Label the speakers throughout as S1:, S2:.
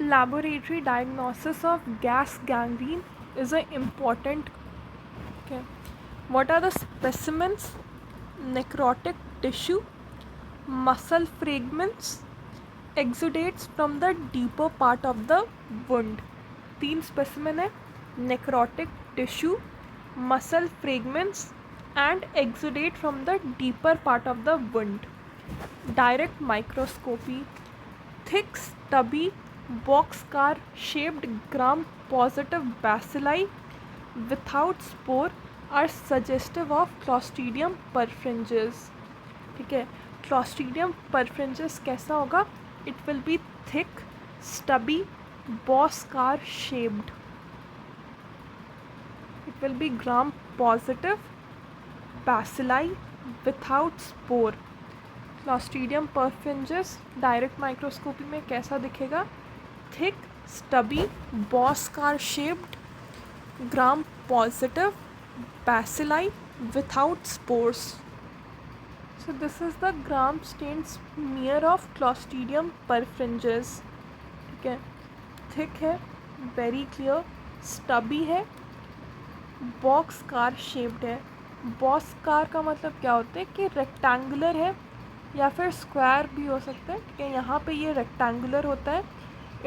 S1: laboratory diagnosis of gas gangrene is an important. Okay. What are the specimens? Necrotic tissue, muscle fragments, exudates from the deeper part of the wound. 3 specimen है, necrotic tissue, muscle fragments and exudate from the deeper part of the wound. Direct microscopy, thick stubby boxcar shaped gram positive bacilli without spore are suggestive of Clostridium perfringens. ठीक है, Clostridium perfringens कैसा होगा? It will be thick, stubby, boxcar shaped. It will be gram positive bacilli without spore. Clostridium perfringens direct microscopy में कैसा दिखेगा? Thick, stubby, boxcar shaped, gram positive bacilli without spores. So this is the gram stained smear of Clostridium perfringens. ठीक है, thick है, very clear, स्टबी है, boxcar shaped है. boxcar का मतलब क्या होता है कि रेक्टेंगुलर है या फिर स्क्वायर भी हो सकता है. ठीक है, यहाँ पे ये रेक्टेंगुलर होता है.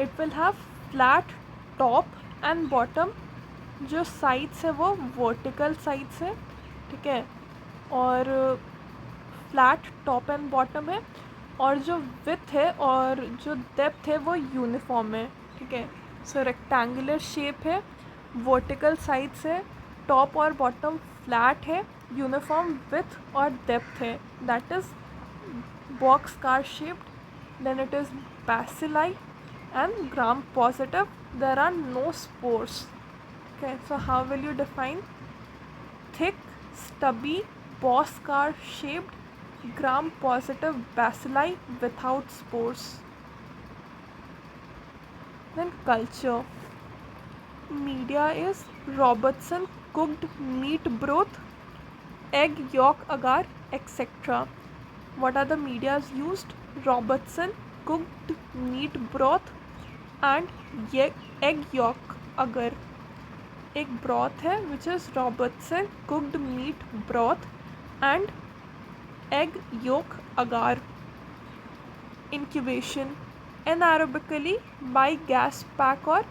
S1: It will have flat top and bottom. जो साइड्स है वो वर्टिकल साइड्स है. ठीक है, और फ्लैट टॉप एंड बॉटम है, और जो विथ है और जो डेप्थ है वो यूनिफॉर्म है. ठीक है, सो रेक्टेंगुलर शेप है, वर्टिकल साइड्स है, टॉप और बॉटम फ्लैट है, यूनिफॉर्म विथ और डेप्थ है. That is boxcar shaped. Then it is bacilli and gram positive. There are no spores. Okay, so how will you define? Thick, stubby, boxcar shaped, gram positive bacilli without spores. Then culture. Media is Robertson cooked meat broth, egg yolk agar, etc. What are the medias used? Robertson cooked meat broth and egg yolk agar. एक broth है which is Robertson cooked meat broth and egg yolk agar. Incubation anaerobically by gas pack or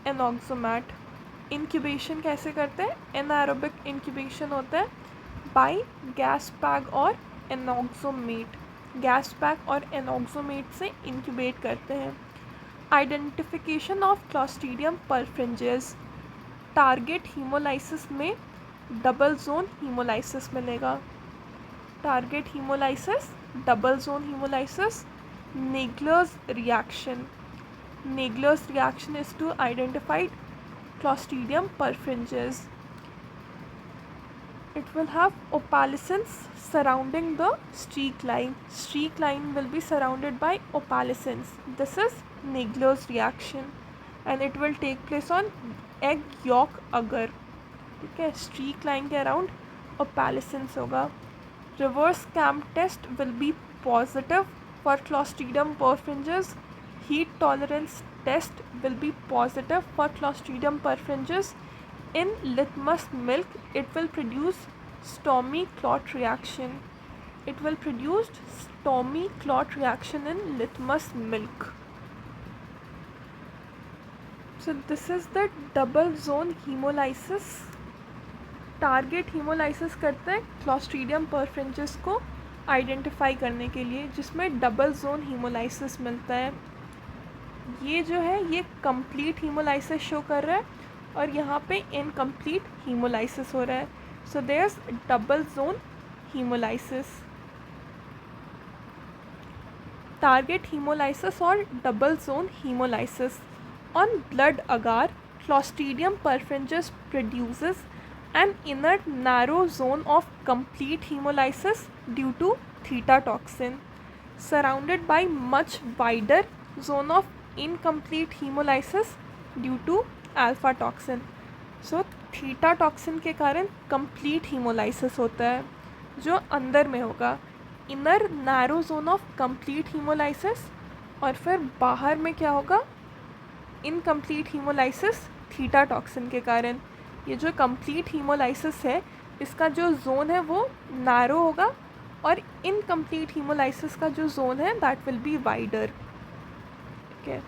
S1: enoxomat. Incubation कैसे करते हैं? Anaerobic incubation होता है by gas pack और एनॉक्सोमेट. Gas pack और एनॉक्सोमेट से इंक्यूबेट करते हैं. Identification of Clostridium perfringens. Target haemolysis में डबल जोन हीमोलाइसिस मिलेगा. Target haemolysis, double zone haemolysis. Nagler's reaction. Nagler's reaction is to identified Clostridium perfringens. It will have opalescence surrounding the streak line. Streak line will be surrounded by opalescence. This is Naegler's reaction and it will take place on egg yolk agar. ठीक है, streak line के around opalescence होगा. Reverse cam test will be positive for Clostridium perfringens. Heat tolerance test will be positive for Clostridium perfringens. In litmus milk, it will produce Stormy clot reaction. It will produce Stormy clot reaction in litmus milk. So this is the double zone hemolysis. Target hemolysis करते हैं Clostridium परफ्रिंजेस को identify करने के लिए, जिसमें double zone haemolysis मिलता है. ये जो है ये कंप्लीट हीमोलाइसिस शो कर रहा है और यहाँ पे इनकम्प्लीट हीमोलाइसिस हो रहा है. So there is double zone haemolysis. Target haemolysis और double zone haemolysis. On blood agar, Clostridium perfringens produces an inner narrow zone of complete hemolysis due to theta toxin, surrounded by much wider zone of incomplete hemolysis due to alpha toxin. So theta toxin के कारण complete hemolysis होता है जो अंदर में होगा. inner narrow zone of complete hemolysis और फिर बाहर में क्या होगा? इनकम्प्लीट हीमोलाइसिस थीटा टॉक्सिन के कारण। ये जो कंप्लीट हीमोलाइसिस है इसका जो जोन है वो नैरो होगा और इनकम्प्लीट हीमोलाइसिस का जो जोन है दैट विल बी वाइडर। ठीक है,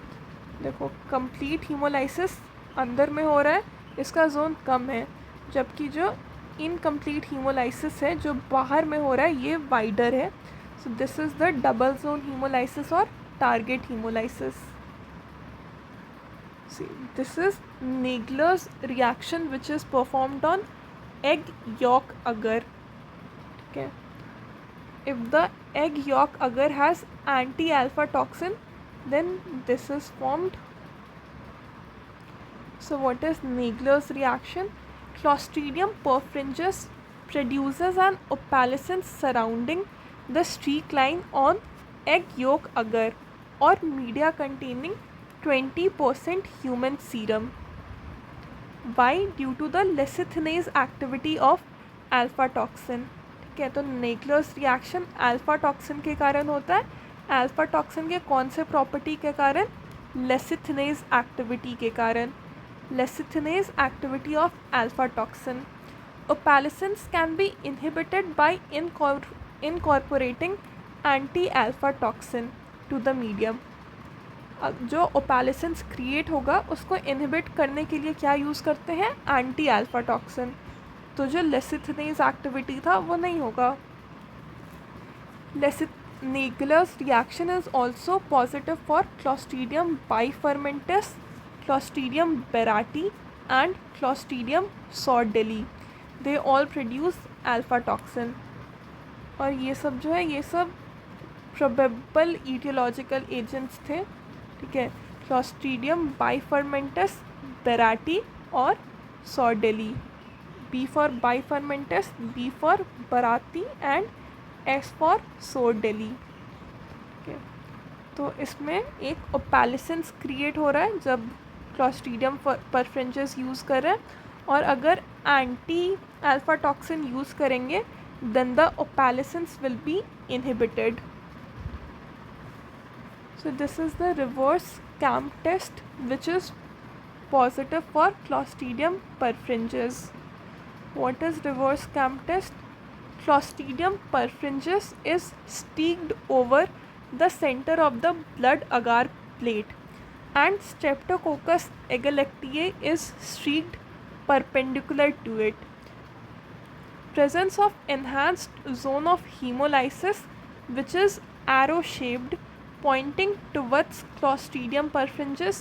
S1: देखो कंप्लीट हीमोलाइसिस अंदर में हो रहा है, इसका जोन कम है, जबकि जो इनकम्प्लीट हीमोलाइसिस है जो बाहर में हो रहा है ये वाइडर है। So this is the double zone haemolysis और target haemolysis. See, this is Naegler's reaction which is performed on egg yolk agar. Okay. If the egg yolk agar has anti-alpha toxin, then this is formed. So what is Naegler's reaction? Clostridium perfringens produces an opalescence surrounding the streak line on egg yolk agar or media containing 20% human serum. Why? Due to the lecithinase activity of alpha toxin. ठीक है, तो नेगलर्स reaction alpha toxin के कारण होता है। Alpha toxin के कौन से प्रॉपर्टी के कारण? लेसिथिनेज एक्टिविटी के कारण। Lecithinase activity of alpha toxin. Opalescence can be inhibited by incorporating anti alpha toxin to the medium. जो ओपैलेसेंस क्रिएट होगा उसको इनहिबिट करने के लिए क्या यूज़ करते हैं? Anti alpha toxin. तो जो लेसिथिनेज एक्टिविटी था वो नहीं होगा। Naegler's reaction is also positive for Clostridium bifermentis, Clostridium berati and Clostridium sordelli. They all produce alpha toxin. और ये सब जो है ये सब प्रोबेबल ईटियोलॉजिकल एजेंट्स थे। ठीक है, क्लॉस्ट्रीडियम बाइफर्मेंटस, बेराटी और सॉर्डेली। बी फॉर बाइफर्मेंटस, बी फॉर बराती एंड एस फॉर सोरडेली। okay. तो इसमें एक ओपैलेसेंस क्रिएट हो रहा है जब क्लॉस्ट्रीडियम परफ्रेंजेस यूज़ कर रहे हैं, और अगर एंटी अल्फा टॉक्सिन यूज़ करेंगे then the opalescence will be inhibited. So this is the reverse CAMP test which is positive for Clostridium perfringens. What is reverse CAMP test? Clostridium perfringens is streaked over the center of the blood agar plate and Streptococcus agalactiae is streaked perpendicular to it. Presence of enhanced zone of hemolysis which is arrow shaped pointing towards Clostridium perfringens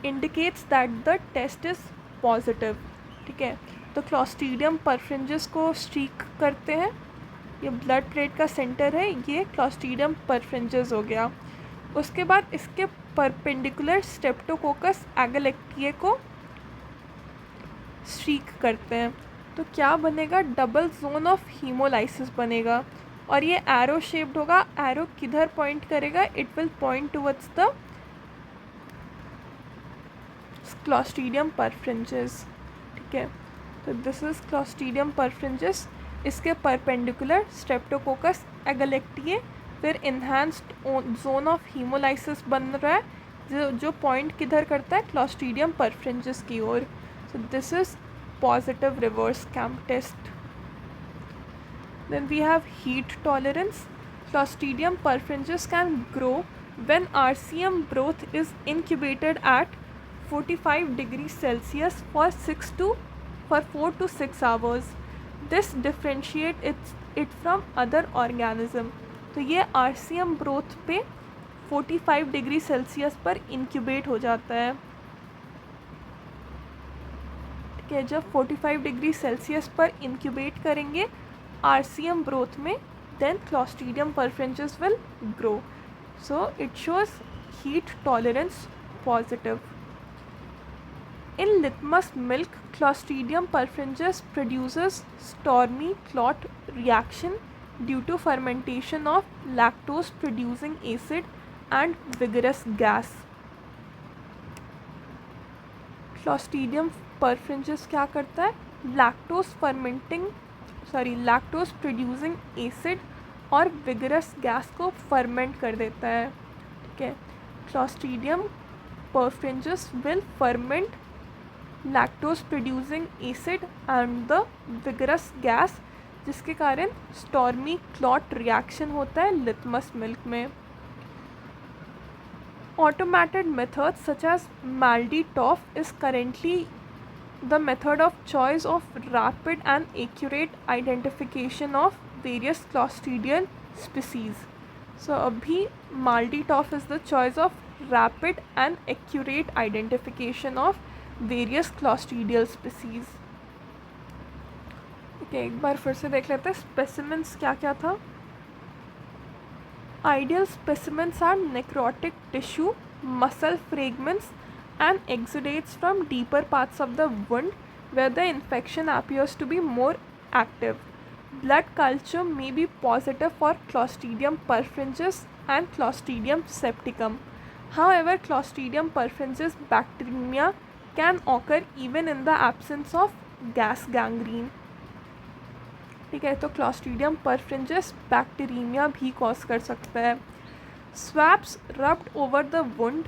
S1: indicates that the test is positive. ठीक है, तो Clostridium perfringens को streak करते हैं, ये blood plate का centre है, ये Clostridium perfringens हो गया। उसके बाद इसके परपेंडिकुलर Streptococcus agalactiae को स्ट्रीक करते हैं, तो क्या बनेगा? डबल जोन ऑफ हीमोलाइसिस बनेगा और ये एरो शेप्ड होगा। एरो किधर पॉइंट करेगा? It will point towards the Clostridium perfringens. ठीक है, तो दिस इज क्लॉस्ट्रीडियम परफ्रिंजेस, इसके परपेंडिकुलर स्ट्रेप्टोकोकस एगलेक्टिए, फिर इन्हांस्ड जोन ऑफ हीमोलाइसिस बन रहा है जो पॉइंट किधर करता है? क्लॉस्ट्रीडियम परफ्रिंजेस की ओर। So this is positive reverse CAMP test. Then we have heat tolerance. Clostridium perfringens can grow when RCM growth is incubated at 45 degrees Celsius for 4 to 6 hours. This differentiates it from other organism. तो ये RCM growth पे 45 degree Celsius पर incubate हो जाता है। ठीक है, जब 45 डिग्री सेल्सियस पर इंक्यूबेट करेंगे RCM growth में, then Clostridium perfringens will grow. So it shows heat tolerance positive. In litmus milk, Clostridium perfringens produces stormy clot reaction due to fermentation of lactose producing acid and vigorous gas. Clostridium perfringens क्या करता है? Lactose producing acid और vigorous gas को ferment कर देता है। ठीक है, Clostridium perfringes will ferment lactose producing acid and the vigorous gas, जिसके कारण stormy clot reaction होता है litmus milk में. Automated methods such as MALDI-TOF is currently the method of choice of rapid and accurate identification of various Clostridial species. So abhi MALDI-TOF is the choice of rapid and accurate identification of various Clostridial species. Okay, एक बार फिर से देख लेते हैं specimens क्या क्या था. Ideal specimens are necrotic tissue, muscle fragments and exudates from deeper parts of the wound where the infection appears to be more active. Blood culture may be positive for Clostridium perfringens and Clostridium septicum. However, Clostridium perfringens bacteremia can occur even in the absence of gas gangrene. ठीक है, तो Clostridium perfringens bacteria भी cause कर सकता है. Swabs rubbed over the wound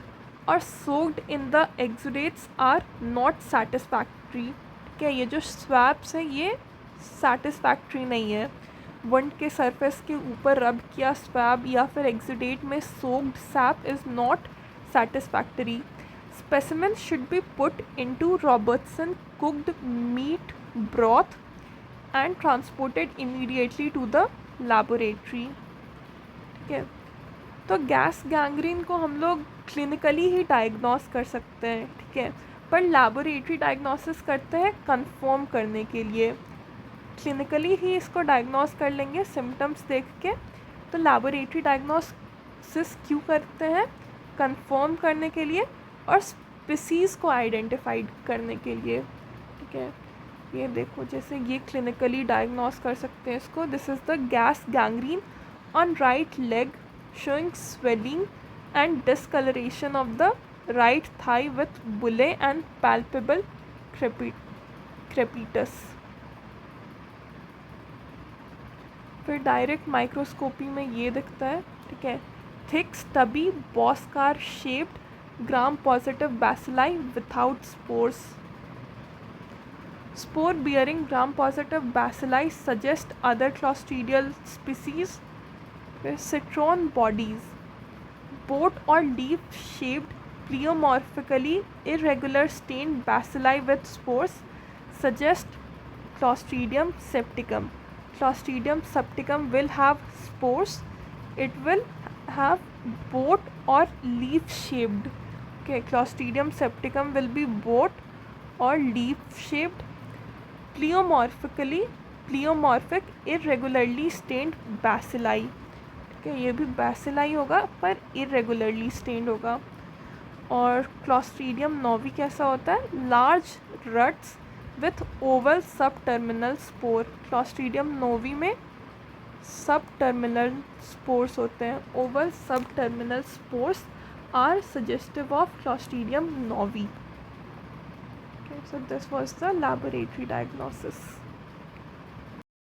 S1: और soaked in the exudates are not satisfactory. ठीक है, ये जो स्वैब्स है ये सेटिस्फैक्ट्री नहीं है. वुंड के सरफेस के ऊपर रब किया स्वैब या फिर एक्सुडेट में soaked SAP is not satisfactory. Specimen should be put into Robertson cooked meet broth and transported immediately to the laboratory. ठीक है, तो गैस गैंग्रीन को हम लोग क्लिनिकली ही डायग्नोस कर सकते हैं. ठीक है, पर लैबोरेटरी डायग्नोसिस करते हैं कंफर्म करने के लिए. क्लिनिकली ही इसको डायग्नोस कर लेंगे सिम्टम्स देख के. तो लैबोरेटरी डायग्नोसिस क्यों करते हैं? कंफर्म करने के लिए और स्पीसीज़ को आइडेंटिफाइड करने के लिए. ठीक है, ये देखो जैसे ये क्लिनिकली डायग्नोस कर सकते हैं इसको. This is the gas gangrene on right leg showing swelling and discolouration of the right thigh with bullae and palpable crepitus. फिर डायरेक्ट माइक्रोस्कोपी में ये दिखता है. ठीक है, thick stubby boxcar shaped gram positive bacilli without spores. Spore-bearing gram-positive bacilli suggest other Clostridial species. Citron bodies, boat or leaf-shaped, pleomorphically irregular stained bacilli with spores suggest Clostridium septicum. Clostridium septicum will have spores. It will have boat or leaf-shaped. Okay, Clostridium septicum will be boat or leaf-shaped. Pleomorphic irregularly stained bacilli. ठीक है, ये भी bacilli होगा पर irregularly stand होगा. और Clostridium नोवी कैसा होता है? Large rods with oval sub terminal spore. Clostridium novyi में सब टर्मिनल स्पोर्स होते हैं. Oval sub terminal spores are suggestive of Clostridium novyi. So this was the laboratory diagnosis.